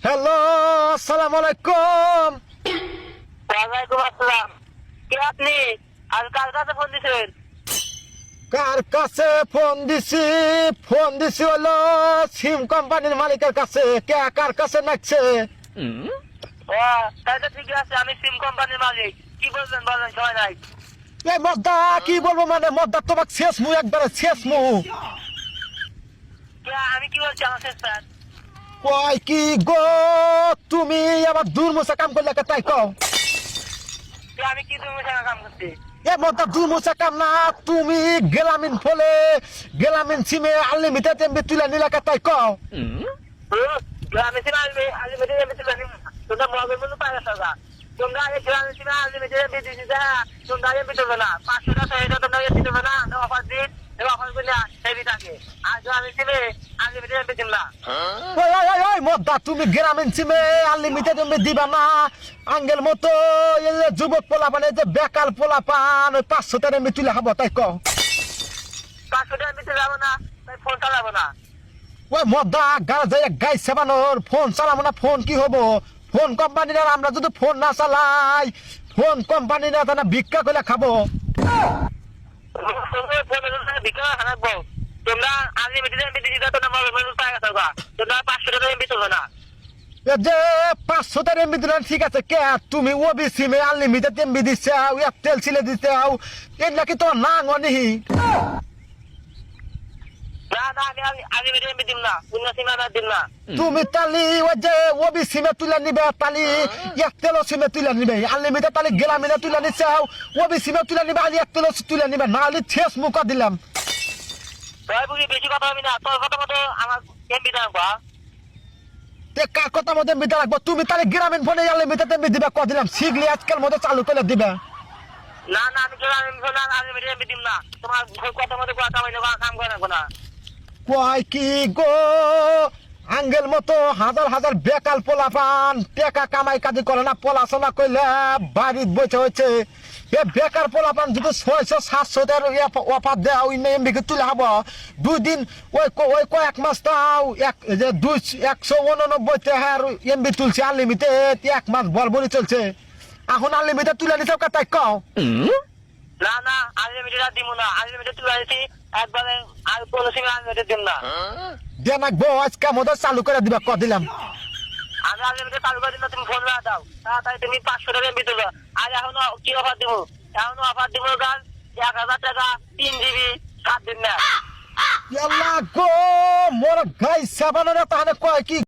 Hello, আসসালামু আলাইকুম। ওয়ালাইকুম আসসালাম। কে আপনি? আর কার কাছে ফোন দিছেন? কার কাছে ফোন দিছি? ফোন দিছি হলো সিম কোম্পানির মালিকের কাছে। কে কার কাছে নাকছে? ও, তাই তো ঠিক আছে, আমি সিম কোম্পানির মালিক। কি বলবেন বলেন, সময় নাই। এই মদ্দা কি বলবো, মানে মদ্দা তোমাকে শেষ মু, একবারে শেষ মু। কে, আমি কি বলছি আমার শেষ স্যার? কয় কি গো, তুমি আবার দুর্মুষা কাম করলে তাই কও? কে, আমি কি তুমি কাম করছি? এ মদ্দা দুর্মুষা কাম না, তুমি গ্রামীণ ফলে গ্রামীণ সিমে আনলিমিটেড এমবি তুলে নিলে তাই কও? গ্রামে সিম আনলিমিটেড এমবি তুলে নিন। তোমরা মগের মতো পাই গেছো গা। তোমরা এই গ্রামে সিমে আনলিমিটেড এমবি দিছি যা, তোমরা এমবি তুলবে না। 500 টাকা এটা তোমরা এমবি তুলবে না, অফার দিন। অফার করলে হেভি থাকে। আর গ্রামে সিমে আনলিমিটেড এমবি দিন না। ওই ওই ওই ওই মদ্দা, তুমি গ্রামীণ সিমে আনলিমিটেড এমবি দিবা না? আঙ্গেল মতো এই যে যুবক পোলাপান, এই যে বেকার পোলাপান 500 টাকা এমবি তুলে খাবো তাই কও? 500 টাকা এমবি যাবো না, তাই ফোন চালাবো না। ওই মদ্দা গাড়ি যাই গাই সেবানোর ফোন চালাবো না, ফোন কি হবো? ফোন কোম্পানিরা আমরা যদি ফোন না চালাই, ফোন কোম্পানিরা তারা ভিক্ষা করে খাবো। তোমরা আনলিমিটেড এমবি দিছি যা, তোমরা মগের মতো পাই গেছো গা। তোমরা 500 টাকা এমবি তুলবে না। এ যে 500 টাকা এমবি দিলেন ঠিক আছে, কে তুমি ওবি সিমে আনলিমিটেড এমবি দিচ্ছে, এয়ারটেল ছিলে দিচ্ছে, এই নাকি তোমার না গনিহি? না না, আমি আনলিমিটেড এমবি দিম না, অন্য সিম আর দিম না। তুমি তালি ওই যে ওবি সিমে তুলে নিবে, তালি এয়ারটেল সিমে তুলে নিবে, আনলিমিটেড তালি গ্রামীণে তুলে নিচ্ছে, ওবি সিমে তুলে নিবে, আর এয়ারটেল তুলে নিবে, নাহলে শেষ মুখা দিলাম। ভাই বুঝি বেশি কথা হবে না, তোর কথা মতো আমার এমবি দাও গা। তে কার কথা মতো এমবিটা রাখবো? তুমি তাহলে গ্রামীণ ফোনে আনলিমিটেড এমবি দিবে, কদিলাম শিখলি আজকাল মতো চালু করে দিবে। না না, আমি আনলিমিটেড এমবি দিম না। তোমার কথা মতো কথা হইলে কাম করে রাখবো না। কয় কি গো, আঙ্গেল মতো হাজার হাজার বেকার পোলাপান টাকা কামাই কাজি করে না, পড়াশোনা করলে বাড়ির বসে হয়েছে। এ বেকার পোলাপান যদি 600-700 অফার দেয়, ওই এমবিকে তুলে হবো 2 দিন, ওই কয়েক মাস তাও যে 199 টাকার এমবি তুলছে আনলিমিটেড, 1 মাস বলবনি চলছে। এখন আনলিমিটেড তুলে নিতে তাই কও? না না, আনলিমিটেড আর দিব না। আনলিমিটেড তুলে আনছি একবারে, আর কোনো সিম আনলিমিটেড দিম না। দেন একবো আজকে মতো চালু করে দিবা, দিলাম। আমি আনলিমিটেড চালু করে দিন, তুমি ফোন দাও তাড়াতাড়ি। তুমি 500 টাকা এমবি তুলবে। আর এখনো কি অফার দিব? এখনো অফার দিব গান 1000 টাকা 3 জিবি 7 দিন না। ইয়াল্লা গো, মোর গাই সাবানের তাহলে কয় কি